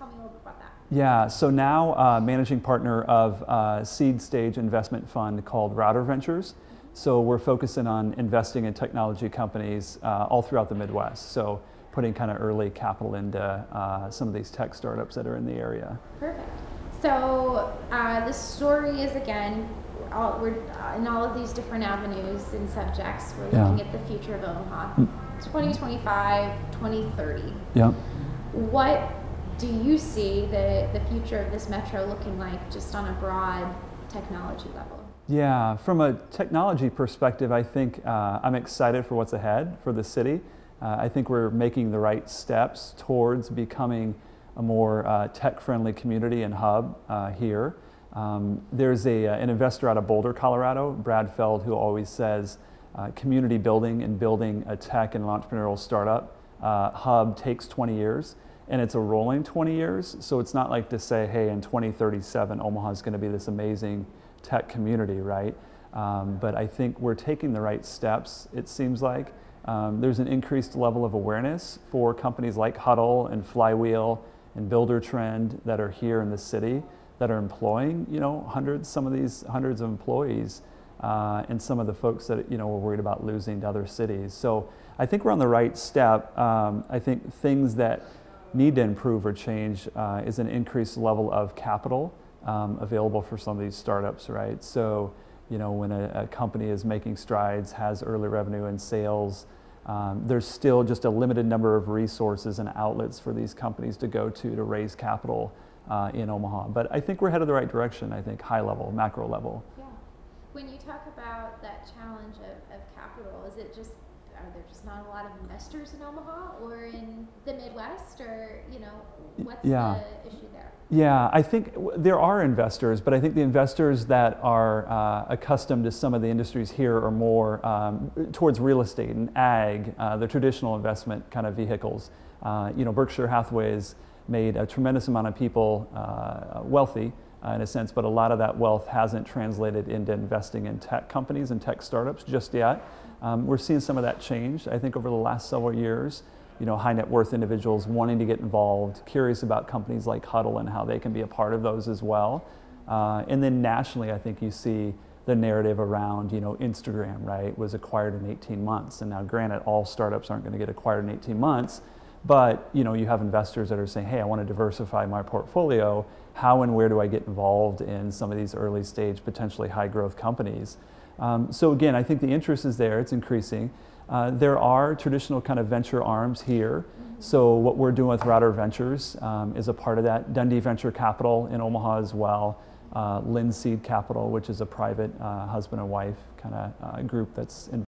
me a little bit about that. Yeah, so now managing partner of a seed stage investment fund called Router Ventures. So we're focusing on investing in technology companies all throughout the Midwest. So putting kind of early capital into some of these tech startups that are in the area. Perfect. So the story is, again, we're in all of these different avenues and subjects. We're looking at the future of Omaha, 2025, 2030. Yeah. What do you see the future of this metro looking like, just on a broad technology level? Yeah, from a technology perspective, I think I'm excited for what's ahead for the city. I think we're making the right steps towards becoming a more tech-friendly community and hub here. There's an investor out of Boulder, Colorado, Brad Feld, who always says community building and building a tech and entrepreneurial startup hub takes 20 years. And it's a rolling 20 years, so it's not like to say, hey, in 2037, Omaha is going to be this amazing tech community, right? But I think we're taking the right steps, it seems like. There's an increased level of awareness for companies like Huddle and Flywheel and Builder Trend that are here in the city that are employing, some of these hundreds of employees and some of the folks that, we're worried about losing to other cities. So I think we're on the right step. I think things that need to improve or change is an increased level of capital available for some of these startups, right? So, when a company is making strides, has early revenue and sales, there's still just a limited number of resources and outlets for these companies to go to raise capital in Omaha. But I think we're headed the right direction, I think, high level, macro level. Yeah. When you talk about that challenge of capital, are there just not a lot of investors in Omaha or in the Midwest, or what's the issue there? Yeah, I think there are investors, but I think the investors that are accustomed to some of the industries here are more towards real estate and ag, the traditional investment kind of vehicles. Berkshire Hathaway's made a tremendous amount of people wealthy in a sense, but a lot of that wealth hasn't translated into investing in tech companies and tech startups just yet. We're seeing some of that change, I think, over the last several years. High net worth individuals wanting to get involved, curious about companies like Huddle and how they can be a part of those as well. And then nationally, I think you see the narrative around, Instagram, right, was acquired in 18 months. And now granted, all startups aren't going to get acquired in 18 months, but you have investors that are saying, hey, I want to diversify my portfolio. How and where do I get involved in some of these early stage, potentially high growth companies? So again, I think the interest is there, it's increasing. There are traditional kind of venture arms here. So what we're doing with Router Ventures is a part of that. Dundee Venture Capital in Omaha as well. Linseed Capital, which is a private husband and wife kind of group that's